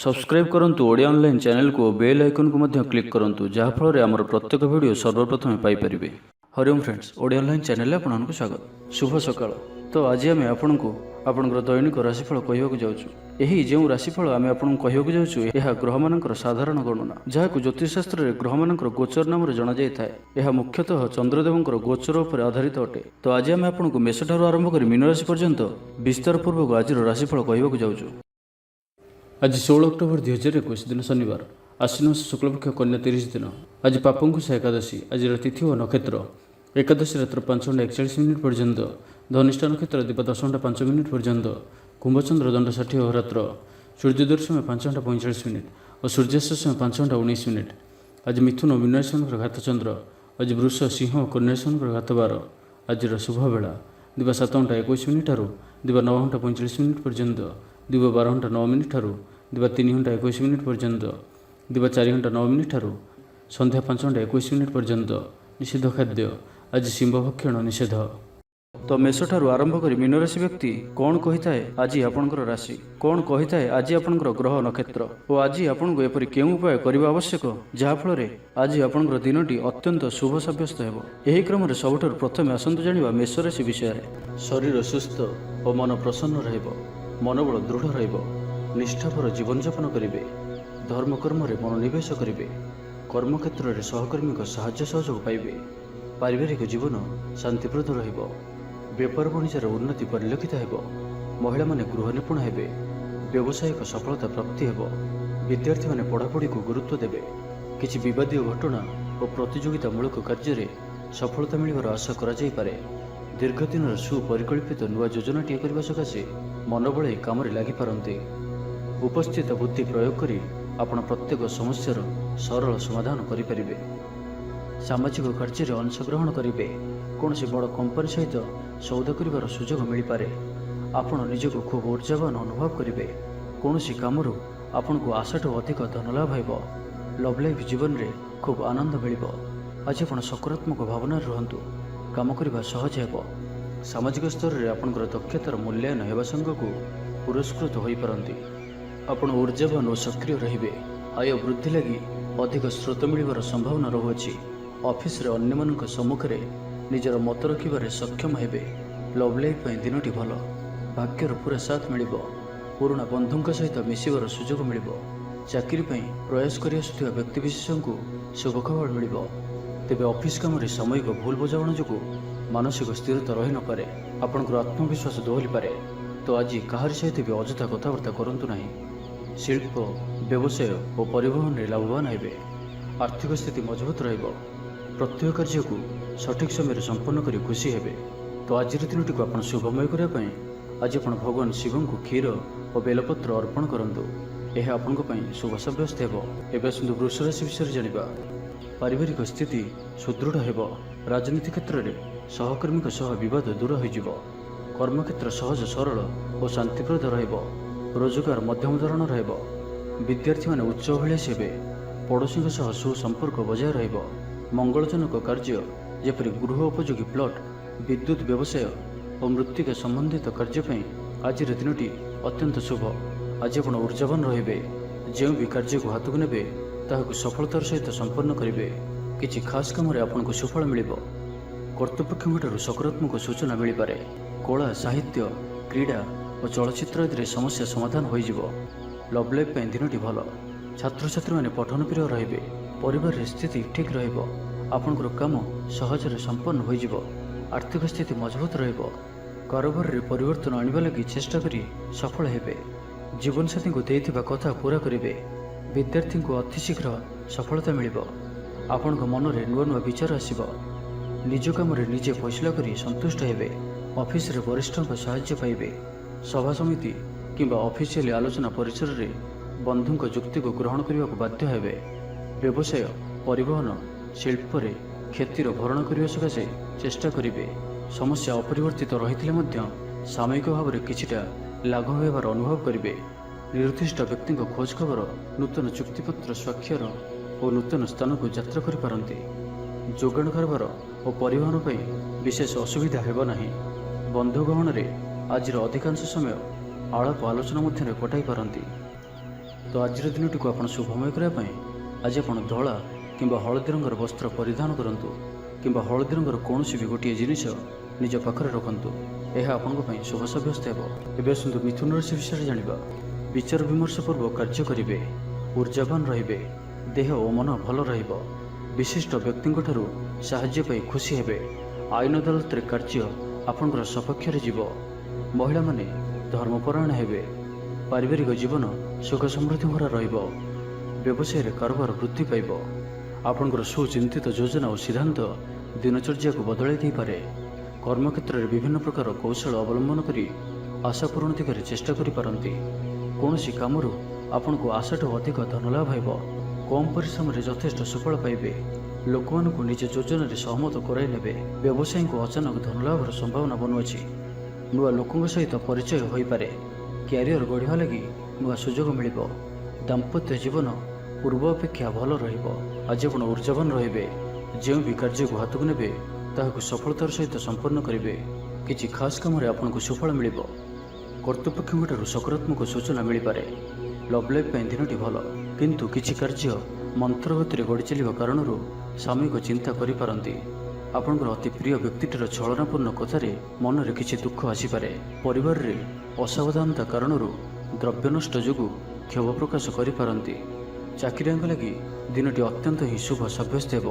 Subscribe करंतु Odia online channel को bell icon को मध्य क्लिक करंतु जहाँ फल आमर प्रत्येक वीडियो सर्वप्रथम Piper. Hariom friends, Odia online channel आपको स्वागत। शुभ सकाळ। तो आज आम आपको आपंकर दैनिक राशिफल कहवाक जाऊँ। यही जो राशिफल आम आपको कहवाक जाऊँ यह ग्रह मानकर साधारण गणना जहाँ ज्योतिषशास्त्र में ग्रह मानकर गोचर नाम जना जाए। यह मुख्यतः चंद्रदेवंकर गोचर उपर आधारित अटे। तो आज आम आपको मेष ठारू आरंभ कर मीन राशि पर्यंत विस्तार पूर्वक आज राशिफल कहवाक जाऊँ। आज 16 अक्टोबर 2021 दिन शनिवार, आश्विन मास शुक्लपक्ष कन्या 30 दिन। आज पापंकुश एकादशी। आज तिथि और नक्षत्र एकादशी रात्र 5:41 पर्यंत, धनिष्ठा नक्षत्र दीप 10:05 पर्यंत, कुंभचंद्र दंड 60 अहोरात्र, सूर्योदय समय 5:45 और सूर्यास्त समय 5:19। आज मिथुन मीन राशि घातचंद्र। आज वृष सिंह कन्या राशि घातबार। आज शुभ बेला दिवा 7:21 ठारू दिवा 9:45 पर्यंत, दिवा 12:09 ठारू दिवा 3:21 पर्यंत, दिवा 4:09 ठारू संध्या 5:21 पर्यंत। निषिद्ध खाद्य आज शिंब भक्षण निषेध। तो मेष ठारू आरंभ कर मीन राशि व्यक्ति कौन कही थाए आज आपणकर राशि, कौन कही थाए आज आपणकर ग्रह नक्षत्र और आज आपको एपरि केउं उपाय करबा आवश्यक जहाँफल आज आपणकर दिनटी अत्यंत शुभ सब्यस्त हेबो। एही क्रम रे सबठारु प्रथमे आसंतु जानिबा मेष राशि विषय। शरीर सुस्थ और मन प्रसन्न रहइबो, मनोबल दृढ़ रहिबो, निष्ठापर जीवनयापन करेंगे, धर्मकर्म मनोनिवेश करेंगे, कर्मक्षेत्र में सहकर्मी साहाय्य सहयोग पाइबे, पारिवारिक जीवन शांतिप्रद रहिबो, व्यापार वाणिज्यर उन्नति परिलक्षित हेबो, महिला माने गृह निपुण हेबे, व्यावसायिक सफलता प्राप्ति हेबो, विद्यार्थी माने पढ़ापढ़ी को गुरुत्व देबे, किछि विवादीय घटना और प्रतियोगितामूलक कार्य सफलता मिलिबार आशा करा जाय पारे। दीर्घ दिन सुपरिकल्पित नुआ योजनाटीए करने सकाशे मनोबल काम लगी पारती। उपस्थित बुद्धि प्रयोग करी आपण प्रत्येक समस्यार सरल समाधान करें। सामाजिक कार्य अंशग्रहण करेंगे, कौन बड़ कंपनी सहित सौदा कर सुजोग मिल पारे। आपण निजक खूब ऊर्जावान अनुभव करेंगे, कौन कम आपण को आशाठू अधिक धन लाभ हो। लव लाइफ जीवन में खूब आनंद मिल। आज आप सकारात्मक भावना रुहतु, काम करने सहज हो। सामाजिक स्तर में आपंकर दक्षतार मूल्यांकन होगा संगक पुरस्कृत हो पारती। आपण ऊर्जावान और सक्रिय रे। आय वृद्धि लगी अधिक स्रोत मिलवर संभावना रहुछि। ऑफिस रे अन्य मानक सम्मुख में निजर मत रखिबारे सक्षम हेबे। लव लाइफ दिनटी भल, भाग्यर पूरा साथ मिल। पुराणा बंधुंक सहित मिसिबार सुजोग मिल। चाकरी प्रयास कर व्यक्तिविशेष को शुभ खबर मिल। तेबे ऑफिस काम सामयिक भूल बुझाण जो मानसिक स्थिरता रही न पारे, आपंकर आत्मविश्वास दोहली पारे। तो आज कहार सहित भी अଯଥା कथबार्ता करंतु नहीं। शिल्प, व्यवसाय और परिवहन में लाभवान हेबे। आर्थिक स्थिति मजबूत रहिबो। प्रत्येक कार्य को सठिक समय संपन्न कर खुशी हेबे। तो आज दिनटी को आप शुभमय करने आज आप भगवान शिव को क्षीर और बेलपत्र अर्पण करंतु। यह आपन शुभ सब्यस्त हेबो। एबे सुंदर वृष राशि विषय जानिबा। पारिवारिक स्थिति सुदृढ़ हेबो। राजनीति क्षेत्र में सहकर्मी बद दूर हो। कर्मक्षेत्र सहज सरल और शांतिप्रद रहिबो। रोजगार मध्यम धरण रहिबो। विद्यार्थी माने उच्च अभिलाषी हेबे। पड़ोशी सुसंपर्क बजाय रहिबो। मंगलजनक कार्य जेपरि गृह उपयोगी प्लॉट, विद्युत व्यवसाय और मृत्तिका संबंधित कार्य आज दिनटी अत्यंत शुभ। आज आप ऊर्जावान रे। जो भी कार्य को हाथ को नेबे ताहाकु सफलतार सहित संपन्न करेंगे। किछि खास काम आपको सुफल मिल। कर्तृपक्षों सकारात्मक सूचना मिल पारे। कला, साहित्य, क्रीड़ा और चलचित्र आदि समस्या समाधान हो। लव लाइफ दिनटी भल। छात्र छात्री मैंने पठन प्रिय रे। परिवार स्थिति ठीक रपंकर काम सहजरे संपन्न हो। आर्थिक स्थिति मजबूत कारोबार रे परिवर्तन आने लगी चेष्टा करी सफल हेबे। जीवन साथी को देइथिबा कथा पूरा करेंगे। विद्यार्थी को अतिशीघ्र सफलता मिल। आपण मन में नुआ नुआ विचार आसब। निज कम निजे फैसला करी संतुष्ट हेबे। ऑफिस रे वरिष्ठों साहाय्य पाइबे। सभा समिति किंबा ऑफिशियल आलोचना परिसर में बंधुक जुक्ति को ग्रहण करने को बाध्य हेबे। व्यवसाय, परिवहन, शिल्प रे क्षतिर भरण करने सकाशे चेष्टा करेंगे। समस्या अपरिवर्तित रही सामयिक भाव में किछिटा लाघव होबार अनुभव करेंगे। निर्दिष्ट व्यक्ति खोज खबर, नूतन चुक्तिपत्र स्वाक्षर और नूतन स्थान को यात्रा करिपारंती। जोगाण कारबार और परिवहन पर विशेष असुविधा हेब नाही। बंधुगहन रे आज अधिकांश समय आलाप आलोचना मध्य कटाई पारंती। ତ ଆଜିର ଦିନଟିକୁ ଆପଣ ଶୁଭମୟ କରିବା ପାଇଁ ଆଜି ଆପଣ ଧଳା କିମ୍ବା ହଳଦୀ ରଙ୍ଗର ବସ୍ତ୍ର ପରିଧାନ କରନ୍ତୁ କିମ୍ବା ହଳଦୀ ରଙ୍ଗର କୌଣସି ବି ଗୋଟିଏ ଜିନିଷ ନିଜ ପାଖରେ ରଖନ୍ତୁ। ଏହା ଆପଣଙ୍କ ପାଇଁ ଶୁଭ ସାବ୍ୟସ୍ତ ହେବ। ଏବେ ଆସନ୍ତୁ ମିଥୁନ ରାଶି ବିଷୟରେ ଜାଣିବା। ବିଚାର ବିମର୍ଶ ପୂର୍ବକ କାର୍ଯ୍ୟ କରିବେ, ଊର୍ଜାବାନ ରହିବେ, ଦେହ ଓ ମନ ଭଲ ରହିବ। ବିଶିଷ୍ଟ ବ୍ୟକ୍ତିଙ୍କ ଠାରୁ ସାହାଯ୍ୟ ପାଇ ଖୁସି ହେବେ। ଆଇନ ଅଦାଲତରେ କାର୍ଯ୍ୟ ଆପଣଙ୍କର ସପକ୍ଷରେ ଯିବ। ମହିଳାମାନେ ଧର୍ମପରାୟଣ ହେବେ। ପାରିବାରିକ ଜୀବନ ସୁଖ ସମୃଦ୍ଧି ଭରା ରହିବ। ବ୍ୟବସାୟରେ କାରବାର ବୃଦ୍ଧି ପାଇବ। ଆପଣଙ୍କର ସୁଚିନ୍ତିତ ଯୋଜନା ଓ ସିଦ୍ଧାନ୍ତ ଦିନଚର୍ଯ୍ୟାକୁ ବଦଳାଇ ଦେଇପାରେ। କର୍ମକ୍ଷେତ୍ରରେ ବିଭିନ୍ନ ପ୍ରକାର କୌଶଳ ଅବଲମ୍ବନ କରି ଆଶା ପୂରଣ ଦିଗରେ ଚେଷ୍ଟା କରିପାରନ୍ତି। କୌଣସି କାମରୁ ଆପଣଙ୍କୁ ଆଶାଠୁ ଅଧିକ ଧନଲାଭ ହେବ। କମ୍ ପରିଶ୍ରମରେ ଯଥେଷ୍ଟ ସୁଫଳ ପାଇବେ। ଲୋକମାନଙ୍କୁ ନିଜ ଯୋଜନାରେ ସହମତ କରାଇ ନେବେ। ବ୍ୟବସାୟୀଙ୍କୁ ଅଚାନକ ଧନଲାଭର ସମ୍ଭାବନା ବନୁଅଛି। ନୂଆ ଲୋକଙ୍କ ସହିତ ପରିଚୟ ହୋଇପାରେ। କ୍ୟାରିୟର ଗଢ଼ିବା ଲାଗି ନୂଆ ସୁଯୋଗ ମିଳିବ। ଦାମ୍ପତ୍ୟ ଜୀବନ ପୂର୍ବ ଅପେକ୍ଷା ଭଲ ରହିବ। ଆଜି ଆପଣ ଊର୍ଜାବାନ ରହିବେ। ଯେଉଁ ବି କାର୍ଯ୍ୟକୁ ହାତକୁ ନେବେ ତାହାକୁ ସଫଳତାର ସହିତ ସମ୍ପନ୍ନ କରିବେ। କିଛି ଖାସ୍ କାମରେ ଆପଣଙ୍କୁ ସୁଫଳ ମିଳିବ। କର୍ତ୍ତୃପକ୍ଷଙ୍କଠାରୁ ସକାରାତ୍ମକ ସୂଚନା ମିଳିପାରେ। ଲଭ୍ ଲାଇଫ୍ ପାଇଁ ଦିନଟି ଭଲ, କିନ୍ତୁ କିଛି କାର୍ଯ୍ୟ ମନ୍ଥର ଗତିରେ ଗଡ଼ି ଚାଲିବା କାରଣରୁ ସାମୟିକ ଚିନ୍ତା କରିପାରନ୍ତି। ଆପଣଙ୍କର ଅତି ପ୍ରିୟ ବ୍ୟକ୍ତିଟିର ଛଳନାପୂର୍ଣ୍ଣ କଥାରେ ମନରେ କିଛି ଦୁଃଖ ଆସିପାରେ। ପରିବାରରେ ଅସାବଧାନତା କାରଣରୁ ଦ୍ରବ୍ୟ ନଷ୍ଟ ଯୋଗୁଁ କ୍ଷୋଭ ପ୍ରକାଶ କରିପାରନ୍ତି। ଚାକିରିଆଙ୍କ ଲାଗି ଦିନଟି ଅତ୍ୟନ୍ତ ହିଁ ଶୁଭ ସାବ୍ୟସ୍ତ ହେବ।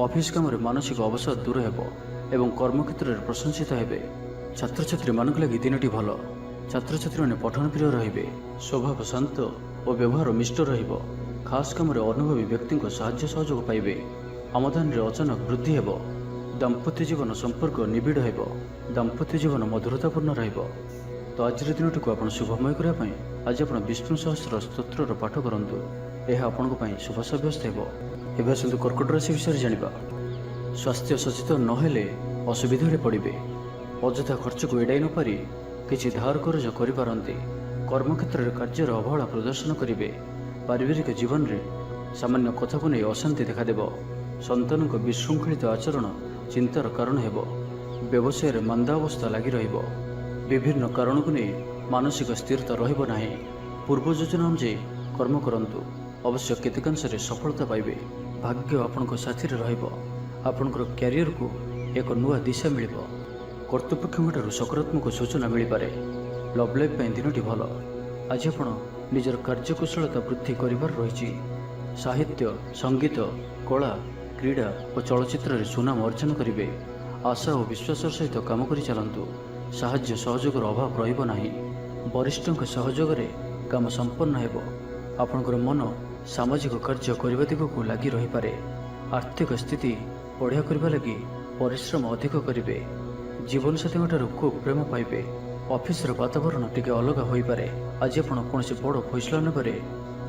ଅଫିସ୍ କାମରେ ମାନସିକ ଅବସାଦ ଦୂର ହେବ ଏବଂ କର୍ମକ୍ଷେତ୍ରରେ ପ୍ରଶଂସିତ ହେବେ। ଛାତ୍ରଛାତ୍ରୀମାନଙ୍କ ଲାଗି ଦିନଟି ଭଲ। ଛାତ୍ରଛାତ୍ରୀମାନେ ପଠନପ୍ରିୟ ରହିବେ। ସ୍ୱଭାବ ଶାନ୍ତ ଓ ବ୍ୟବହାର ମିଷ୍ଟ ରହିବ। ଖାସ୍ କାମରେ ଅନୁଭବୀ ବ୍ୟକ୍ତିଙ୍କ ସାହାଯ୍ୟ ସହଯୋଗ ପାଇବେ। ଆମଦାନୀରେ ଅଚାନକ ବୃଦ୍ଧି ହେବ। ଦାମ୍ପତ୍ୟ ଜୀବନ ସମ୍ପର୍କ ନିବିଡ଼ ହେବ। ଦାମ୍ପତ୍ୟ ଜୀବନ ମଧୁରତାପୂର୍ଣ୍ଣ ରହିବ। ତ ଆଜିର ଦିନଟିକୁ ଆପଣ ଶୁଭମୟ କରିବା ପାଇଁ ଆଜି ଆପଣ ବିଷ୍ଣୁ ସହସ୍ର ସ୍ତୋତ୍ରର ପାଠ କରନ୍ତୁ। ଏହା ଆପଣଙ୍କ ପାଇଁ ଶୁଭ ସାବ୍ୟସ୍ତ ହେବ। ଏବେ ଆସନ୍ତୁ କର୍କଟ ରାଶି ବିଷୟରେ ଜାଣିବା। ସ୍ୱାସ୍ଥ୍ୟ ସଚେତନ ନହେଲେ ଅସୁବିଧାରେ ପଡ଼ିବେ। ଅଯଥା ଖର୍ଚ୍ଚକୁ ଏଡ଼ାଇ ନ ପାରି କିଛି ଧାର କରଜ କରିପାରନ୍ତି। କର୍ମକ୍ଷେତ୍ରରେ କାର୍ଯ୍ୟର ଅବହେଳା ପ୍ରଦର୍ଶନ କରିବେ। ପାରିବାରିକ ଜୀବନରେ ସାମାନ୍ୟ କଥାକୁ ନେଇ ଅଶାନ୍ତି ଦେଖାଦେବ। ସନ୍ତାନଙ୍କ ବିଶୃଙ୍ଖଳିତ ଆଚରଣ ଚିନ୍ତାର କାରଣ ହେବ। ବ୍ୟବସାୟରେ ମାନ୍ଦା ଅବସ୍ଥା ଲାଗି ରହିବ। ବିଭିନ୍ନ କାରଣକୁ ନେଇ ମାନସିକ ସ୍ଥିରତା ରହିବ ନାହିଁ। ପୂର୍ବ ଯୋଜନା ଅନୁଯାୟୀ କର୍ମ କରନ୍ତୁ। ଅବଶ୍ୟ କେତେକାଂଶରେ ସଫଳତା ପାଇବେ। ଭାଗ୍ୟ ଆପଣଙ୍କ ସାଥିରେ ରହିବ। ଆପଣଙ୍କର କ୍ୟାରିୟରକୁ ଏକ ନୂଆ ଦିଶା ମିଳିବ। କର୍ତ୍ତୃପକ୍ଷଙ୍କଠାରୁ ସକାରାତ୍ମକ ସୂଚନା ମିଳିପାରେ। ଲଭ୍ ଲାଇଫ୍ ପାଇଁ ଦିନଟି ଭଲ। ଆଜି ଆପଣ ନିଜର କାର୍ଯ୍ୟକୁଶଳତା ବୃଦ୍ଧି କରିବାର ରହିଛି। ସାହିତ୍ୟ, ସଙ୍ଗୀତ, କଳା, କ୍ରୀଡ଼ା ଓ ଚଳଚ୍ଚିତ୍ରରେ ସୁନାମ ଅର୍ଜନ କରିବେ। ଆଶା ଓ ବିଶ୍ୱାସର ସହିତ କାମ କରି ଚାଲନ୍ତୁ। ସାହାଯ୍ୟ ସହଯୋଗର ଅଭାବ ରହିବ ନାହିଁ। ବରିଷ୍ଠଙ୍କ ସହଯୋଗରେ କାମ ସମ୍ପନ୍ନ ହେବ। ଆପଣଙ୍କର ମନ ସାମାଜିକ କାର୍ଯ୍ୟ କରିବା ଦିଗକୁ ଲାଗି ରହିପାରେ। ଆର୍ଥିକ ସ୍ଥିତି ବଢ଼ିଆ କରିବା ଲାଗି ପରିଶ୍ରମ ଅଧିକ କରିବେ। ଜୀବନସାଥୀଙ୍କଠାରୁ ଖୁବ୍ ପ୍ରେମ ପାଇବେ। ଅଫିସର ବାତାବରଣ ଟିକେ ଅଲଗା ହୋଇପାରେ। ଆଜି ଆପଣ କୌଣସି ବଡ଼ ଫଇସଲା ନେବାରେ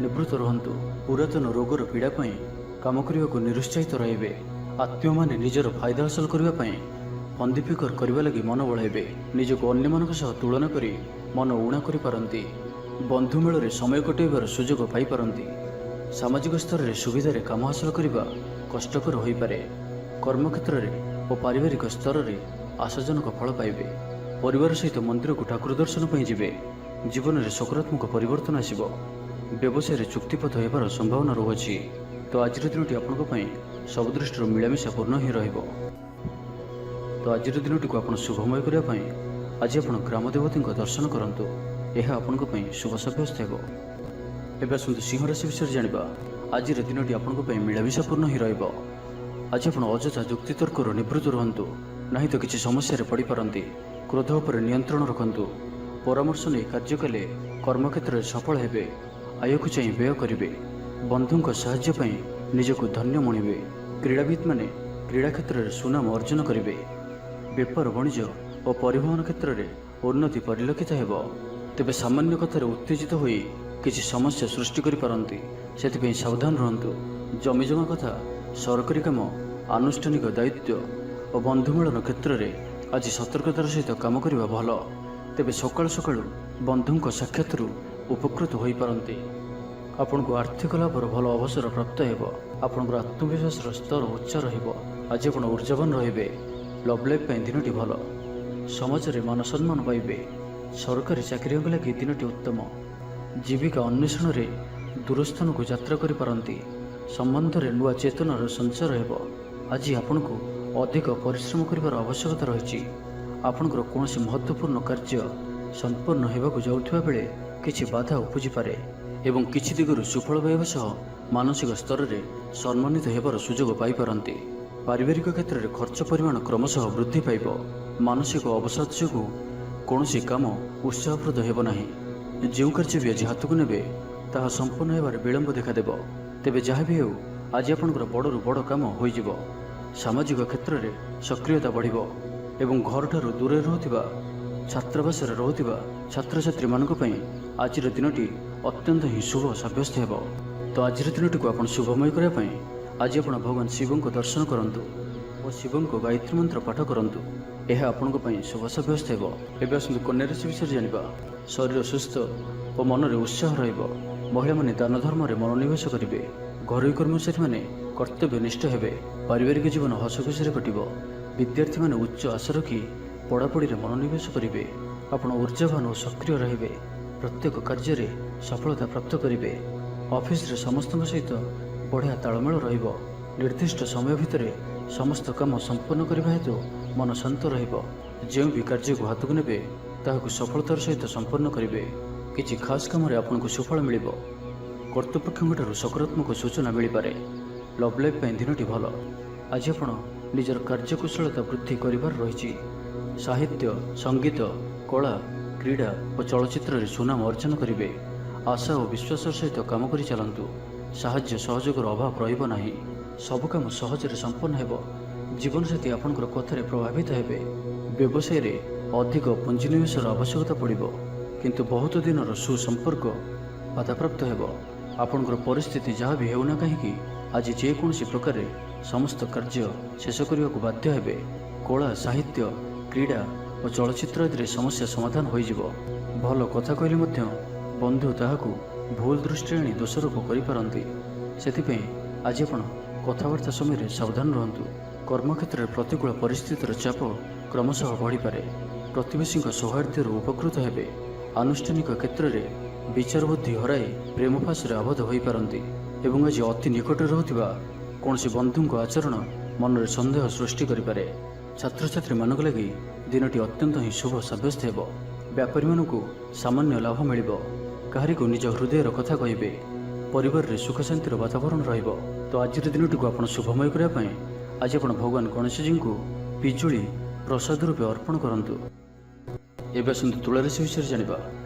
ନିବୃତ୍ତ ରୁହନ୍ତୁ। ପୁରାତନ ରୋଗର ପୀଡ଼ା ପାଇଁ କାମ କରିବାକୁ ନିରୁତ୍ସାହିତ ରହିବେ। ଆତ୍ମୀୟମାନେ ନିଜର ଫାଇଦା ହାସଲ କରିବା ପାଇଁ ଫନ୍ଦିଫିକର କରିବା ଲାଗି ମନ ବଳାଇବେ। ନିଜକୁ ଅନ୍ୟମାନଙ୍କ ସହ ତୁଳନା କରି ମନ ଊଣା କରିପାରନ୍ତି। ବନ୍ଧୁ ମେଳରେ ସମୟ କଟାଇବାର ସୁଯୋଗ ପାଇପାରନ୍ତି। ସାମାଜିକ ସ୍ତରରେ ସୁବିଧାରେ କାମ ହାସଲ କରିବା କଷ୍ଟକର ହୋଇପାରେ। କର୍ମକ୍ଷେତ୍ରରେ ଓ ପାରିବାରିକ ସ୍ତରରେ ଆଶାଜନକ ଫଳ ପାଇବେ। ପରିବାର ସହିତ ମନ୍ଦିରକୁ ଠାକୁର ଦର୍ଶନ ପାଇଁ ଯିବେ। ଜୀବନରେ ସକାରାତ୍ମକ ପରିବର୍ତ୍ତନ ଆସିବ। ବ୍ୟବସାୟରେ ଚୁକ୍ତିପଥ ହେବାର ସମ୍ଭାବନା ରହୁଅଛି। ତ ଆଜିର ଦିନଟି ଆପଣଙ୍କ ପାଇଁ ସବୁ ଦୃଷ୍ଟିରୁ ମିଳାମିଶା ପୂର୍ଣ୍ଣ ହିଁ ରହିବ। ତ ଆଜିର ଦିନଟିକୁ ଆପଣ ଶୁଭମୟ କରିବା ପାଇଁ ଆଜି ଆପଣ ଗ୍ରାମ ଦେବତୀଙ୍କ ଦର୍ଶନ କରନ୍ତୁ। ଏହା ଆପଣଙ୍କ ପାଇଁ ଶୁଭ ସାବ୍ୟସ୍ତ ହେବ। ଏବେ ଆସନ୍ତୁ ସିଂହ ରାଶି ବିଷୟରେ ଜାଣିବା। ଆଜିର ଦିନଟି ଆପଣଙ୍କ ପାଇଁ ମିଳାମିଶା ପୂର୍ଣ୍ଣ ହିଁ ରହିବ। ଆଜି ଆପଣ ଅଯଥା ଯୁକ୍ତିତର୍କରୁ ନିବୃତ୍ତ ରୁହନ୍ତୁ, ନାହିଁ ତ କିଛି ସମସ୍ୟାରେ ପଡ଼ିପାରନ୍ତି। କ୍ରୋଧ ଉପରେ ନିୟନ୍ତ୍ରଣ ରଖନ୍ତୁ। ପରାମର୍ଶ ନେଇ କାର୍ଯ୍ୟ କଲେ କର୍ମକ୍ଷେତ୍ରରେ ସଫଳ ହେବେ। ଆୟକୁ ଚାହିଁ ବ୍ୟୟ କରିବେ। ବନ୍ଧୁଙ୍କ ସାହାଯ୍ୟ ପାଇଁ ନିଜକୁ ଧନ୍ୟ ମଣିବେ। କ୍ରୀଡ଼ାବିତ୍ମାନେ କ୍ରୀଡ଼ା କ୍ଷେତ୍ରରେ ସୁନାମ ଅର୍ଜନ କରିବେ। ବେପାର ବାଣିଜ୍ୟ ଓ ପରିବହନ କ୍ଷେତ୍ରରେ ଉନ୍ନତି ପରିଲକ୍ଷିତ ହେବ। ତେବେ ସାମାନ୍ୟ କଥାରେ ଉତ୍ତେଜିତ ହୋଇ କିଛି ସମସ୍ୟା ସୃଷ୍ଟି କରିପାରନ୍ତି। ସେଥିପାଇଁ ସାବଧାନ ରୁହନ୍ତୁ। ଜମିଜମା କଥା, ସରକାରୀ କାମ, ଆନୁଷ୍ଠାନିକ ଦାୟିତ୍ୱ ଓ ବନ୍ଧୁମିଳନ କ୍ଷେତ୍ରରେ ଆଜି ସତର୍କତାର ସହିତ କାମ କରିବା ଭଲ। ତେବେ ସକାଳୁ ସକାଳୁ ବନ୍ଧୁଙ୍କ ସାକ୍ଷାତରୁ ଉପକୃତ ହୋଇପାରନ୍ତି। ଆପଣଙ୍କୁ ଆର୍ଥିକ ଲାଭର ଭଲ ଅବସର ପ୍ରାପ୍ତ ହେବ। ଆପଣଙ୍କର ଆତ୍ମବିଶ୍ୱାସର ସ୍ତର ଉଚ୍ଚ ରହିବ। ଆଜି ଆପଣ ଊର୍ଜାବାନ ରହିବେ। ଲଭ୍ ଲାଇଫ୍ ପାଇଁ ଦିନଟି ଭଲ। ସମାଜରେ ମାନ ସମ୍ମାନ ପାଇବେ। ସରକାରୀ ଚାକିରିଙ୍କ ଲାଗି ଦିନଟି ଉତ୍ତମ। ଜୀବିକା ଅନ୍ୱେଷଣରେ ଦୂରସ୍ଥାନକୁ ଯାତ୍ରା କରିପାରନ୍ତି। ସମ୍ବନ୍ଧରେ ନୂଆ ଚେତନାର ସଞ୍ଚାର ହେବ। ଆଜି ଆପଣଙ୍କୁ ଅଧିକ ପରିଶ୍ରମ କରିବାର ଆବଶ୍ୟକତା ରହିଛି। ଆପଣଙ୍କର କୌଣସି ମହତ୍ତ୍ୱପୂର୍ଣ୍ଣ କାର୍ଯ୍ୟ ସମ୍ପୂର୍ଣ୍ଣ ହେବାକୁ ଯାଉଥିବା ବେଳେ କିଛି ବାଧା ଉପୁଜିପାରେ ଏବଂ କିଛି ଦିଗରୁ ସୁଫଳ ପାଇବା ସହ ମାନସିକ ସ୍ତରରେ ସମ୍ମାନିତ ହେବାର ସୁଯୋଗ ପାଇପାରନ୍ତି। ପାରିବାରିକ କ୍ଷେତ୍ରରେ ଖର୍ଚ୍ଚ ପରିମାଣ କ୍ରମଶଃ ବୃଦ୍ଧି ପାଇବ। ମାନସିକ ଅବସାଦ ଯୋଗୁଁ କୌଣସି କାମ ଉତ୍ସାହପ୍ରଦ ହେବ ନାହିଁ। ଯେଉଁ କାର୍ଯ୍ୟ ବି ଆଜି ହାତକୁ ନେବେ ତାହା ସମ୍ପୂର୍ଣ୍ଣ ହେବାରେ ବିଳମ୍ବ ଦେଖାଦେବ। ତେବେ ଯାହା ବି ହେଉ, ଆଜି ଆପଣଙ୍କର ବଡ଼ରୁ ବଡ଼ କାମ ହୋଇଯିବ। ସାମାଜିକ କ୍ଷେତ୍ରରେ ସକ୍ରିୟତା ବଢ଼ିବ ଏବଂ ଘରଠାରୁ ଦୂରରେ ରହୁଥିବା ଛାତ୍ରାବାସରେ ରହୁଥିବା ଛାତ୍ରଛାତ୍ରୀମାନଙ୍କ ପାଇଁ ଆଜିର ଦିନଟି ଅତ୍ୟନ୍ତ ହିଁ ଶୁଭ ସାବ୍ୟସ୍ତ ହେବ। ତ ଆଜିର ଦିନଟିକୁ ଆପଣ ଶୁଭମୟ କରିବା ପାଇଁ ଆଜି ଆପଣ ଭଗବାନ ଶିବଙ୍କୁ ଦର୍ଶନ କରନ୍ତୁ ଓ ଶିବଙ୍କ ଗାୟତ୍ରୀ ମନ୍ତ୍ର ପାଠ କରନ୍ତୁ। ଏହା ଆପଣଙ୍କ ପାଇଁ ଶୁଭ ସାବ୍ୟସ୍ତ ହେବ। ଏବେ ଆସନ୍ତୁ କନ୍ୟା ରାଶି ବିଷୟରେ ଜାଣିବା। ଶରୀର ସୁସ୍ଥ ଓ ମନରେ ଉତ୍ସାହ ରହିବ। ମହିଳାମାନେ ଦାନ ଧର୍ମରେ ମନୋନିବେଶ କରିବେ। ଘରୋଇ କର୍ମଚାରୀମାନେ କର୍ତ୍ତବ୍ୟନିଷ୍ଠ ହେବେ। ପାରିବାରିକ ଜୀବନ ହସଖୁସିରେ କଟିବ। ବିଦ୍ୟାର୍ଥୀମାନେ ଉଚ୍ଚ ଆଶା ରଖି ପଢ଼ାପଢ଼ିରେ ମନୋନିବେଶ କରିବେ। ଆପଣ ଉର୍ଜାବାନ ଓ ସକ୍ରିୟ ରହିବେ। ପ୍ରତ୍ୟେକ କାର୍ଯ୍ୟରେ ସଫଳତା ପ୍ରାପ୍ତ କରିବେ। ଅଫିସରେ ସମସ୍ତଙ୍କ ସହିତ ବଢ଼ିଆ ତାଳମେଳ ରହିବ। ନିର୍ଦ୍ଦିଷ୍ଟ ସମୟ ଭିତରେ ସମସ୍ତ କାମ ସମ୍ପନ୍ନ କରିବା ହେତୁ ମନ ଶାନ୍ତ ରହିବ। ଯେଉଁ ବି କାର୍ଯ୍ୟକୁ ହାତକୁ ନେବେ ତାହାକୁ ସଫଳତାର ସହିତ ସମ୍ପନ୍ନ କରିବେ। କିଛି ଖାସ୍ କାମରେ ଆପଣଙ୍କୁ ସୁଫଳ ମିଳିବ। କର୍ତ୍ତୃପକ୍ଷଙ୍କଠାରୁ ସକାରାତ୍ମକ ସୂଚନା ମିଳିପାରେ। ଲଭ୍ ଲାଇଫ୍ ପାଇଁ ଦିନଟି ଭଲ। ଆଜି ଆପଣ ନିଜର କାର୍ଯ୍ୟକୁଶଳତା ବୃଦ୍ଧି କରିବାର ରହିଛି। ସାହିତ୍ୟ, ସଙ୍ଗୀତ, କଳା, କ୍ରୀଡ଼ା ଓ ଚଳଚ୍ଚିତ୍ରରେ ସୁନାମ ଅର୍ଜନ କରିବେ। ଆଶା ଓ ବିଶ୍ୱାସର ସହିତ କାମ କରି ଚାଲନ୍ତୁ। ସାହାଯ୍ୟ ସହଯୋଗର ଅଭାବ ରହିବ ନାହିଁ। ସବୁ କାମ ସହଜରେ ସମ୍ପନ୍ନ ହେବ। ଜୀବନସାଥୀ ଆପଣଙ୍କର କଥାରେ ପ୍ରଭାବିତ ହେବେ। ବ୍ୟବସାୟରେ ଅଧିକ ପୁଞ୍ଜିନିବେଶର ଆବଶ୍ୟକତା ପଡ଼ିବ, କିନ୍ତୁ ବହୁତ ଦିନର ସୁସମ୍ପର୍କ ବାଧାପ୍ରାପ୍ତ ହେବ। ଆପଣଙ୍କର ପରିସ୍ଥିତି ଯାହା ବି ହେଉନା କାହିଁକି ଆଜି ଯେକୌଣସି ପ୍ରକାରେ ସମସ୍ତ କାର୍ଯ୍ୟ ଶେଷ କରିବାକୁ ବାଧ୍ୟ ହେବେ। କଳା, ସାହିତ୍ୟ, କ୍ରୀଡ଼ା ଓ ଚଳଚ୍ଚିତ୍ର ଆଦିରେ ସମସ୍ୟା ସମାଧାନ ହୋଇଯିବ। ଭଲ କଥା କହିଲେ ମଧ୍ୟ ବନ୍ଧୁ ତାହାକୁ ଭୁଲ ଦୃଷ୍ଟିରେ ଆଣି ଦୋଷାରୋପ କରିପାରନ୍ତି। ସେଥିପାଇଁ ଆଜି ଆପଣ କଥାବାର୍ତ୍ତା ସମୟରେ ସାବଧାନ ରୁହନ୍ତୁ। କର୍ମକ୍ଷେତ୍ରରେ ପ୍ରତିକୂଳ ପରିସ୍ଥିତିର ଚାପ କ୍ରମଶଃ ବଢ଼ିପାରେ। ପ୍ରତିବେଶୀଙ୍କ ସୌହାର୍ଦ୍ଦ୍ୟରୁ ଉପକୃତ ହେବେ। ଆନୁଷ୍ଠାନିକ କ୍ଷେତ୍ରରେ ବିଚାର ବୁଦ୍ଧି ହରାଇ ପ୍ରେମ ଫାଶରେ ଆବଦ୍ଧ ହୋଇପାରନ୍ତି ଏବଂ ଆଜି ଅତି ନିକଟରେ ରହୁଥିବା କୌଣସି ବନ୍ଧୁଙ୍କ ଆଚରଣ ମନରେ ସନ୍ଦେହ ସୃଷ୍ଟି କରିପାରେ। ଛାତ୍ରଛାତ୍ରୀମାନଙ୍କ ଲାଗି ଦିନଟି ଅତ୍ୟନ୍ତ ହିଁ ଶୁଭ ସାବ୍ୟସ୍ତ ହେବ। ବ୍ୟାପାରୀମାନଙ୍କୁ ସାମାନ୍ୟ ଲାଭ ମିଳିବ। କାହାରିକୁ ନିଜ ହୃଦୟର କଥା କହିବେ। ପରିବାରରେ ସୁଖ ଶାନ୍ତିର ବାତାବରଣ ରହିବ। ତ ଆଜିର ଦିନଟିକୁ ଆପଣ ଶୁଭମୟ କରିବା ପାଇଁ ଆଜି ଆପଣ ଭଗବାନ ଗଣେଶଜୀଙ୍କୁ ପିଜୁଳି ପ୍ରସାଦ ରୂପେ ଅର୍ପଣ କରନ୍ତୁ। ଏବେ ଆସନ୍ତୁ ତୁଳା ରାଶି ବିଷୟରେ ଜାଣିବା।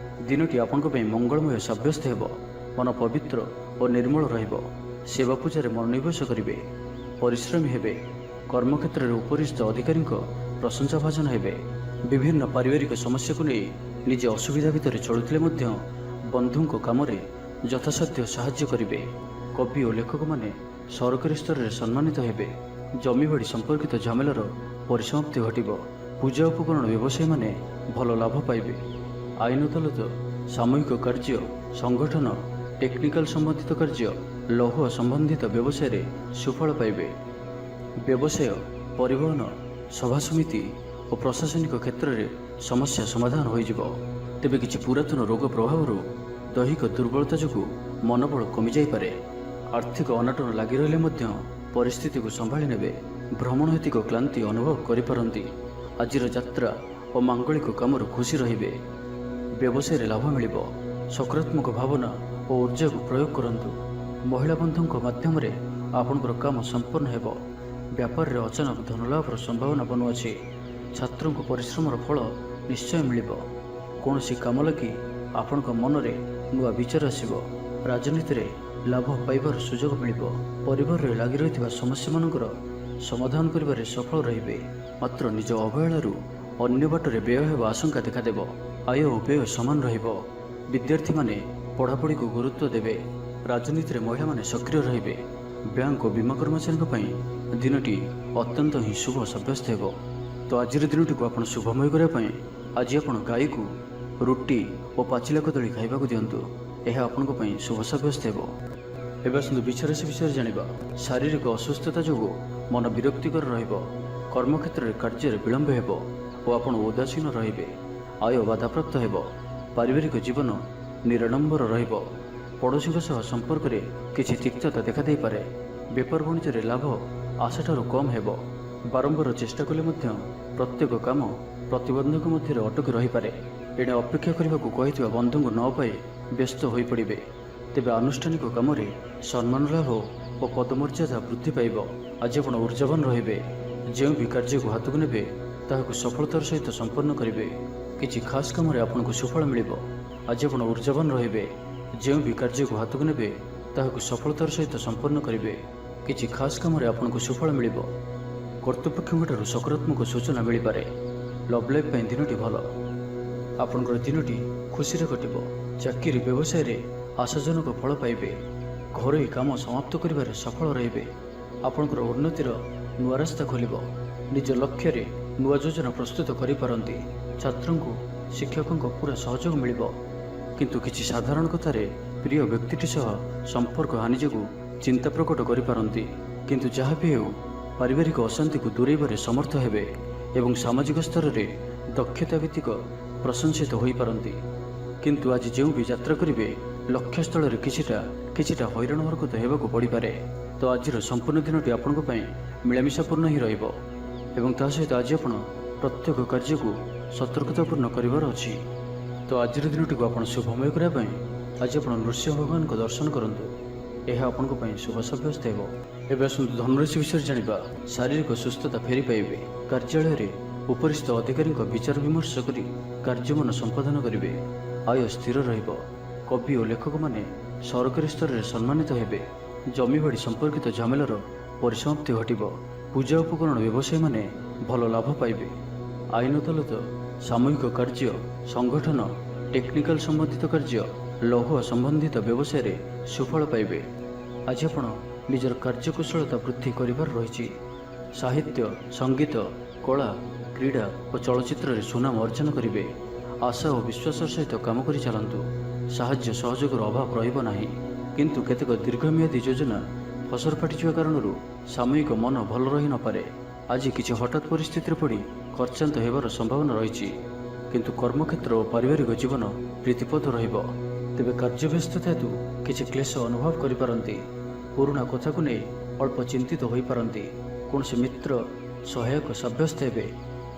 ଦିନଟି ଆପଣଙ୍କ ପାଇଁ ମଙ୍ଗଳମୟ ସାବ୍ୟସ୍ତ ହେବ। ମନ ପବିତ୍ର ଓ ନିର୍ମଳ ରହିବ। ସେବା ପୂଜାରେ ମନୋନିବେଶ କରିବେ। ପରିଶ୍ରମୀ ହେବେ। କର୍ମକ୍ଷେତ୍ରରେ ଉପରିସ୍ଥ ଅଧିକାରୀଙ୍କ ପ୍ରଶଂସାଭାଜନ ହେବେ। ବିଭିନ୍ନ ପାରିବାରିକ ସମସ୍ୟାକୁ ନେଇ ନିଜେ ଅସୁବିଧା ଭିତରେ ଚଳୁଥିଲେ ମଧ୍ୟ ବନ୍ଧୁଙ୍କ କାମରେ ଯଥାସାଧ୍ୟ ସାହାଯ୍ୟ କରିବେ। କବି ଓ ଲେଖକମାନେ ସରକାରୀ ସ୍ତରରେ ସମ୍ମାନିତ ହେବେ। ଜମିବାଡ଼ି ସମ୍ପର୍କିତ ଝାମେଲାର ପରିସମାପ୍ତି ଘଟିବ। ପୂଜା ଉପକରଣ ବ୍ୟବସାୟୀମାନେ ଭଲ ଲାଭ ପାଇବେ। ଆଇନ ଅଦାଲତ, ସାମୂହିକ କାର୍ଯ୍ୟ, ସଂଗଠନ, ଟେକ୍ନିକାଲ ସମ୍ବନ୍ଧିତ କାର୍ଯ୍ୟ, ଲୌହ ସମ୍ବନ୍ଧିତ ବ୍ୟବସାୟରେ ସୁଫଳ ପାଇବେ। ବ୍ୟବସାୟ, ପରିବହନ, ସଭା ସମିତି ଓ ପ୍ରଶାସନିକ କ୍ଷେତ୍ରରେ ସମସ୍ୟା ସମାଧାନ ହୋଇଯିବ। ତେବେ କିଛି ପୁରାତନ ରୋଗ ପ୍ରଭାବରୁ ଦୈହିକ ଦୁର୍ବଳତା ଯୋଗୁଁ ମନୋବଳ କମିଯାଇପାରେ। ଆର୍ଥିକ ଅନାଟନ ଲାଗି ରହିଲେ ମଧ୍ୟ ପରିସ୍ଥିତିକୁ ସମ୍ଭାଳି ନେବେ। ଭ୍ରମଣ ହେତିକ କ୍ଳାନ୍ତି ଅନୁଭବ କରିପାରନ୍ତି। ଆଜିର ଯାତ୍ରା ଓ ମାଙ୍ଗଳିକ କାମରୁ ଖୁସି ରହିବେ। ବ୍ୟବସାୟରେ ଲାଭ ମିଳିବ। ସକାରାତ୍ମକ ଭାବନା ଓ ଉର୍ଜାକୁ ପ୍ରୟୋଗ କରନ୍ତୁ। ମହିଳା ବନ୍ଧୁଙ୍କ ମାଧ୍ୟମରେ ଆପଣଙ୍କର କାମ ସମ୍ପନ୍ନ ହେବ। ବ୍ୟାପାରରେ ଅଚାନକ ଧନଲାଭର ସମ୍ଭାବନା ବନୁଅଛି। ଛାତ୍ରଙ୍କୁ ପରିଶ୍ରମର ଫଳ ନିଶ୍ଚୟ ମିଳିବ। କୌଣସି କାମ ଲାଗି ଆପଣଙ୍କ ମନରେ ନୂଆ ବିଚାର ଆସିବ। ରାଜନୀତିରେ ଲାଭ ପାଇବାର ସୁଯୋଗ ମିଳିବ। ପରିବାରରେ ଲାଗି ରହିଥିବା ସମସ୍ୟାମାନଙ୍କର ସମାଧାନ କରିବାରେ ସଫଳ ରହିବେ। ମାତ୍ର ନିଜ ଅବହେଳାରୁ ଅନ୍ୟ ବାଟରେ ବ୍ୟୟ ହେବା ଆଶଙ୍କା ଦେଖାଦେବ। ଆୟ ଓ ବ୍ୟୟ ସମାନ ରହିବ। ବିଦ୍ୟାର୍ଥୀମାନେ ପଢ଼ାପଢ଼ିକୁ ଗୁରୁତ୍ୱ ଦେବେ। ରାଜନୀତିରେ ମହିଳାମାନେ ସକ୍ରିୟ ରହିବେ। ବ୍ୟାଙ୍କ ଓ ବୀମା କର୍ମଚାରୀଙ୍କ ପାଇଁ ଦିନଟି ଅତ୍ୟନ୍ତ ହିଁ ଶୁଭ ସାବ୍ୟସ୍ତ ହେବ। ତ ଆଜିର ଦିନଟିକୁ ଆପଣ ଶୁଭମୟ କରିବା ପାଇଁ ଆଜି ଆପଣ ଗାଈକୁ ରୁଟି ଓ ପାଚିଲା କଦଳୀ ଖାଇବାକୁ ଦିଅନ୍ତୁ। ଏହା ଆପଣଙ୍କ ପାଇଁ ଶୁଭ ସାବ୍ୟସ୍ତ ହେବ। ଏବେ ଆସନ୍ତୁ ବୃଷ ରାଶି ବିଷୟରେ ଜାଣିବା। ଶାରୀରିକ ଅସୁସ୍ଥତା ଯୋଗୁଁ ମନ ବିରକ୍ତିକର ରହିବ। କର୍ମକ୍ଷେତ୍ରରେ କାର୍ଯ୍ୟରେ ବିଳମ୍ବ ହେବ ଓ ଆପଣ ଉଦାସୀନ ରହିବେ। ଆୟ ବାଧାପ୍ରାପ୍ତ ହେବ। ପାରିବାରିକ ଜୀବନ ନିରାଡମ୍ବର ରହିବ। पड़ोशी संपर्क में किसी तिक्तता देखा पारे। बेपार वाणिज्य लाभ आशाठार कम हेब। बारंबार चेष्टा कले प्रत्येक काम प्रतिबंधक मध्य अटकी रही पारे। एणे अपेक्षा करने को कही बंधु न पाई व्यस्त हो पड़े। तेबे आनुष्ठानिक काम सम्मान लाभ और पदमर्यादा वृद्धि पाइब। आज आप ऊर्जावान रे। जो भी कार्य को हाथ को ने ताकू सफलतार सहित संपन्न करेंगे। किसी खास कम आपको सुफल मिल। आज आप ऊर्जावान रे। जो भी कार्य को हाथ को ने ताकू सफलतार सहित संपन्न करेंगे। किसी खास कम आपको सुफल मिल। कर्तृपक्षों सकारात्मक सूचना मिल पारे। लव लाइफ दिनटी भल। आपणकर दिनटी खुशी कटिब। चाकरी व्यवसाय में आशाजनक फल पाइबे। घरोई काम समाप्त करिबार सफल रहिबे। आपणकर उन्नतिर नुआ रास्ता खोलिब। निज लक्ष्य रे नुआ योजना प्रस्तुत करि पारंती। छात्रों को शिक्षकों को पूरा सहयोग मिलिब। किंतु किछि साधारण कथारे प्रिय व्यक्तिटी सह संपर्क हानि जोगु चिंता प्रकट करि पारंती। किंतु जहाँ भी हो पारिवारिक अशांति को दूरेबारे समर्थ हेबे एवं सामाजिक स्तर में दक्षता भित्तिक प्रशंसित हो पारंती। किंतु आज जो भी यात्रा करेंगे लक्ष्य स्थल में किछिटा हैरान हरकत होगा पड़ पारे। तो आज संपूर्ण दिनटी आपण मिलामिशापूर्ण ही रहा सहित आज आप प्रत्येक कार्य को सतर्कतापूर्ण करार अच्छी। तो आज दिनटी को आप शुभमय करने आज आप नृसिंह भगवान को दर्शन करूँ। यह आपण शुभ सब्यस्त हो। धनुराशि विषय जाना। शारीरिक सुस्थता फेरी पाइबे। कार्यालय में उपरिस्थ अधिकारी विचार विमर्श कर कार्य मन संपादन करेंगे। आय स्थिर रहिब। कवि और लेखक माने सरकारी स्तर में सम्मानित हेबे। जमीबाड़ी संपर्कित झमेलार परिसमाप्ति घटिब। पूजा उपकरण व्यवसायी माने भल लाभ पाइबे। आईन अदालत सामूहिक कार्य संगठन टेक्निकल संबंधित कार्य लौह संबंधित व्यवसाय में सुफल पाइबे। आज आप निजर कार्यकुशलता वृद्धि करिबार रही। साहित्य संगीत कला क्रीड़ा और चलचित्र में सुनाम अर्जन करेंगे। आशा और विश्वास सहित काम कर चलतु। साहाय्य सहयोगर अभाव रहिब नाही। किंतु केतेक दीर्घमियादी योजना फसर फाटिवा कारण सामयिक मन भल रही न पारे। आज किसी हठात परिस्थिति पड़ी खर्चांत होबार संभावना रही। किंतु कर्मक्षेत्र और पारिवारिक जीवन प्रीतिपद रहिब। तेबे कार्यव्यस्तता हेतु किसी क्लेश अनुभव करिपारंती। पुराणा कथा को नहीं अल्प चिंतित हो पारंती। कौन से मित्र सहायक सब्यस्त हेबे।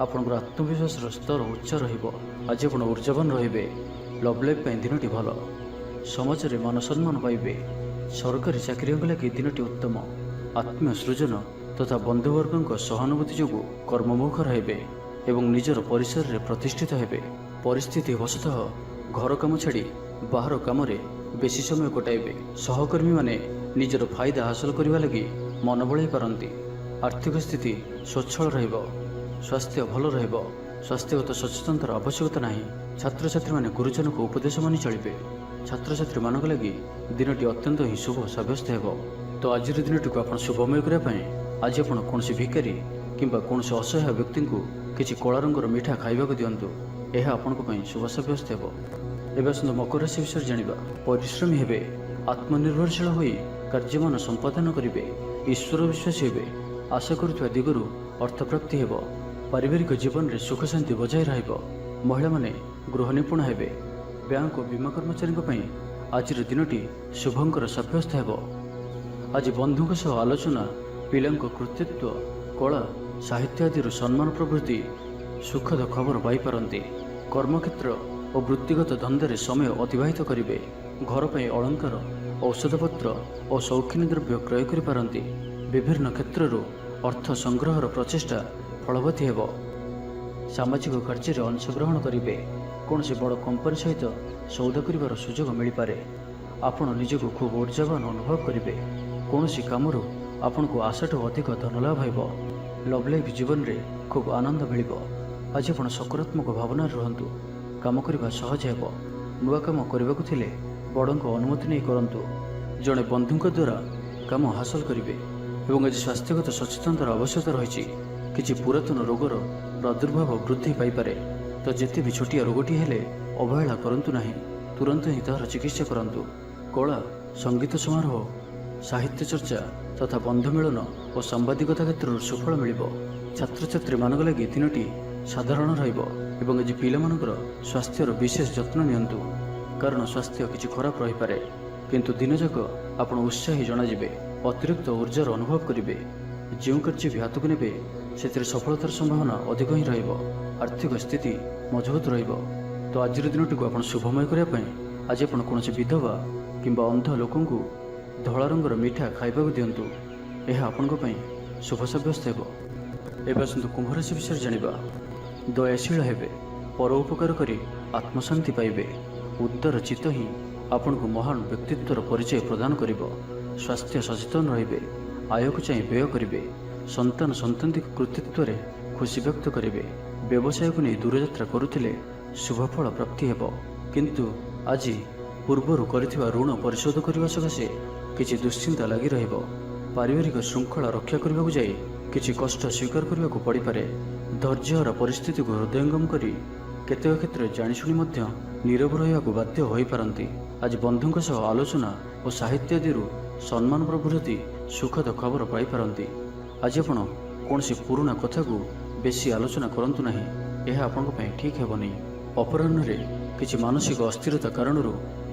आपणकर आत्मविश्वास स्तर उच्च रहिब। आज आप ऊर्जावान रे। लव लाइफ दिनटी भल। समाज में मान सम्मान पाइबे। सरकारी चाकरी लगी दिनटी उत्तम। आत्मीय सृजन तथा बंधुवर्ग सहानुभूति जो कर्ममुखर हेबे एवं निजर परिसर में प्रतिष्ठित हेबे। परिस्थिति वशतः घर काम छाड़ी बाहर काम बेसी समय कटाइबे। सहकर्मी माने निजर फायदा हासिल करने लगी मन बढ़ाई पारंती। आर्थिक स्थिति स्वच्छल रहिब। स्वास्थ्य भल रहिब। स्वास्थ्यगत सचेतनतार आवश्यकता नहीं। छात्र छात्री माने गुरुजन को उपदेश मानि चलिबे। छात्र छात्री मानक लगी दिनटी अत्यंत ही शुभ सब्यस्त हेब। तो आज दिनटी को आप शुभमय करने आज आप कौन भिकारी किंबा कौन असहाय व्यक्ति को किसी कला रंगर मिठा खाइबा को दिंतु। यह आपण शुभ सब्यस्त हेब। एवं आसतु मकर राशि विषय जाना। परिश्रमी हेबे। आत्मनिर्भरशील होई कार्यमान संपादन करेंगे। ईश्वर विश्वासी हेबे। आशा करुवा दिगरु अर्थप्राप्ति हेब। पारिवारिक जीवन में सुख शांति बजाय रहिब। महिला माने गृह निपुण हेबे। बैंक और बीमा कर्मचारी आज दिनटी शुभंकर सब्यस्त हेब। आज बंधुओं सह आलोचना पिलांको कृतित्व कला साहित्य आदि सम्मान प्रभृति सुखद खबर पाइपारती। कर्मक्षेत्र और वृत्तिगत धंदे समय अतिबाहित करेंगे। घर पर अलंकार औषधपत्र और शौखिन द्रव्य क्रय करिपारंती। विभिन्न क्षेत्रରୁ अर्थ संग्रहर प्रचेष्टा फलवती हेब। सामाजिक कार्य में अंशग्रहण करेंगे। कौन से बड़ कंपनी सहित सौदा कर सुजोग मिल पारे। आपण निजक खूब ऊर्जावान अनुभव करेंगे। कौन सी कम आपण को आशाठू अधिक धनलाभ हो। लव लाइफ जीवन में खूब आनंद मिल। आज आप सकारात्मक भावना रुहतु। काम करने सहज हेब। नुआ काम करने को थिले बड़ों अनुमति नहीं करंतु। जड़े बंधु द्वारा काम हासिल करेंगे। एवं आज स्वास्थ्यगत सचेतनतार आवश्यकता रही। किसी पुरातन रोगर प्रादुर्भाव वृद्धि पाइपे। तो जिते भी छोटिया रोगटी हेले अवहेला करंतु नहीं। तुरंत ही तार चिकित्सा करंतु। कला संगीत समारोह साहित्य चर्चा तथा बंधुमिलन और सांबादिकता क्षेत्र सुफल मिल। छात्र छात्री मान लगी दिनटी साधारण रहिब। आज पिलामानकर स्वास्थ्यर विशेष जत्न नियंतु। कारण स्वास्थ्य किसी खराब रही पारे। କିନ୍ତୁ ଦିନଯାକ ଆପଣ ଉତ୍ସାହୀ ଜଣାଯିବେ, ଅତିରିକ୍ତ ऊर्जार अनुभव करेंगे। जो कार्य भी हाथ को नेबे से सफलतार संभावना अधिक ही रहिब। आर्थिक स्थिति मजबूत रहिब। तो आज दिनटी को आप शुभमय करने आज आप कौन विधवा किंबा अंध लोक धला रंगर मिठा खाइबा दिंतु। यह आपण शुभ सब्यस्त हो। एवं आसतु कुंभ राशि विषय जानिबा। दयाशील हेबे, परोपकार करी आत्मशांति पाइबे। उदार चित्त ही आपण को महान व्यक्तित्वर परिचय प्रदान करिब। स्वास्थ्य सचेतन रहिबे, आय को चाहि व्यय करिबे। संतान संतति कृतित्व रे खुशी व्यक्त करिबे। व्यवसाय को नहीं दूरयात्रा करुथिले शुभफल प्राप्ति हेब। किंतु आज पूर्वर करिथिबा ऋण परिशोध करने सकाशे किछि दुश्चिंता लगी रहिब। पारिवारिक श्रृंखला रक्षा करने को जाई किछि कष्ट स्वीकार करने को पड़ पारे। धैर्यर परिस्थिति को हृदयंगम करी केतेक क्षेत्र जाणीशुणी मध्य नीरव रहा बाध्य हो पारती। आज बंधुों सह आलोचना और साहित्य आदि सम्मान प्रभृति सुखद खबर पाई पारती। आज आपण कौन पुराणा कथा को बेसी आलोचना करंतु नहीं, यह आपण ठीक हेबनी। अपराह्न किछि मानसिक अस्थिरता कारण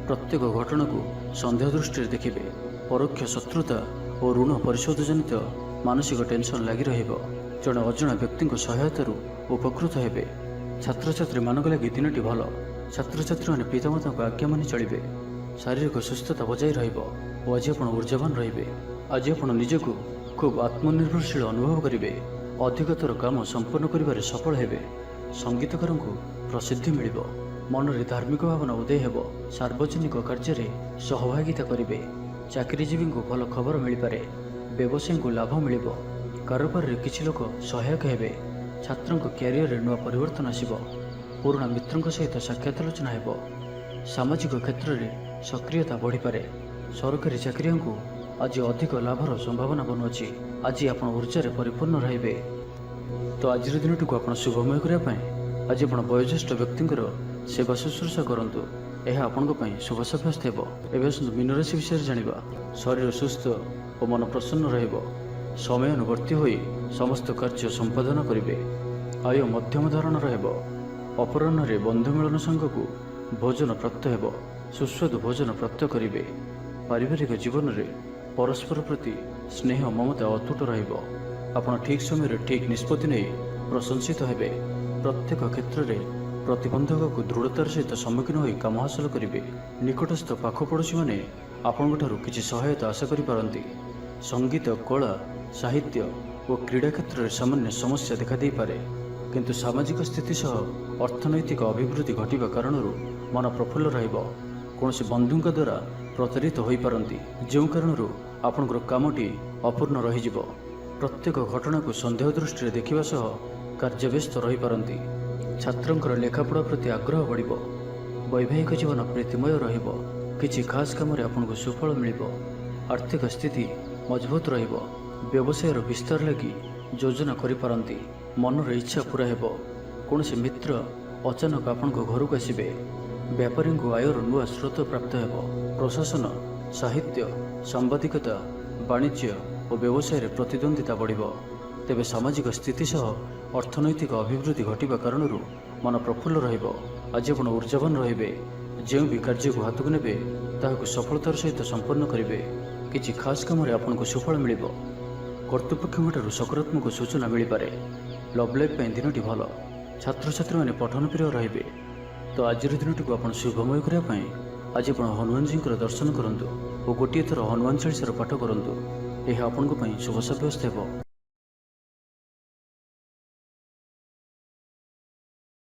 प्रत्येक घटना को संदेह दृष्टि देखिए। परोक्ष शत्रुता और ऋण परिशोध जनित मानसिक टेंशन लगी रहिब। जड़े अजणा व्यक्ति सहायता उपकृत हेबे। छात्र छात्री मान लगी दिनटी भल। छात्र छात्री मैंने पितामाता को आज्ञा मानि चलिए। शारीरिक सुस्थता बजाय रहिब और आज आप ऊर्जावान रहिबे। आज आप निजको खूब आत्मनिर्भरशील अनुभव करेंगे। अधिकतर काम संपन्न करिबारे सफल हेबे। संगीतकार को प्रसिद्धि मिलिब। मन में धार्मिक भावना उदय हेब। सार्वजनिक कार्य सहभागिता करेंगे। चाकरीजीवी को भल खबर मिल पारे। व्यवसायी को लाभ मिल। कारोबार रे किछि लोक सहायक हेबे। छात्रों क्यारियर नुआ परिवर्तन आसिब। पुराणा मित्रों सहित साक्षात आलोचना हेब। सामाजिक क्षेत्र में सक्रियता बढ़ी पारे। सरकारी चाकरिया को आज अधिक लाभर संभावना बनुअछि। आज आप ऊर्जार परिपूर्ण रहिबे। तो आज दिनटी को आप शुभमय करने आज आप वयोज्येष्ठ व्यक्तिंकर सेवा शुश्रूषा करंतु। यह आपण शुभ सब्यस्त हो। एवं मीन राशि विषय जानिबा। शरीर सुस्थ और मन प्रसन्न रहिब। समय अनुवर्ती होई समस्त कार्य संपादन करेंगे। आय मध्यम धरण रहिब। अपराह्न रे बंधु मिलन संघ को भोजन प्राप्त हेब। सुस्वादु भोजन प्राप्त करेंगे। पारिवारिक जीवन में परस्पर प्रति स्नेह ममता अतुट रहिब। आपण ठीक समय ठीक निष्पत्ति नहीं प्रशंसित हेबे। प्रत्येक क्षेत्र में प्रतिबंधक को दृढ़तार सहित सम्मुखीन हो काम हासिल करेंगे। निकटस्थ पाखपड़ोशी मैंने आपण किसी सहायता आशा करि। संगीत, कला, साहित्य और क्रीड़ा क्षेत्र में सामान्य समस्या देखा दे पारे। किंतु सामाजिक स्थिति सह अर्थनैतिक अभिवृद्धि घटिबा कारण मन प्रफुल्ल रहिब। कौन बंधुओं द्वारा प्रतारित हो पारती, जो कारण आपणकर कामटी अपूर्ण रही। प्रत्येक घटना को संदेह दृष्टि देखा सह कार्यव्यस्त रही पारती। छात्रों लेखापढ़ा प्रति आग्रह बढ़। वैवाहिक जीवन प्रीतिमय रहिब। किछि खास काम आपको सुफल मिल। आर्थिक स्थिति मजबूत रहिब। व्यवसाय विस्तार लगी योजना करिपारंती। मनर इच्छा पूरा हेब। कौन मित्र अचानक आपण घर को आसबे। व्यापारी को आयर नुआ स्रोत प्राप्त हेब। प्रशासन, साहित्य, सांबादिकता, वाणिज्य और व्यवसाय प्रतिद्वंदिता बढ़। तेबे सामाजिक स्थिति सह अर्थनैतिक अभिवृद्धि घटिबा कारण मन प्रफुल्ल रहिब। आज आप ऊर्जावान रहिबे। जो भी कार्य को हाथ को नेबे ताहाकु सफलतार सहित संपन्न करेंगे। किछि खास काम आपको सुफल मिल। कर्तृपक्ष सकारात्मक सूचना मिल पारे। लव लाइफ दिनटी भल। छात्र छात्री मैंने पठन प्रिय रहिबे। तो आज दिनटी को आप शुभमय करने आज आप हनुमान जी दर्शन करूँ और गोटे थर हनुमान चालीसार पाठ करूँ। यह आपण शुभ सब्यस्त हो।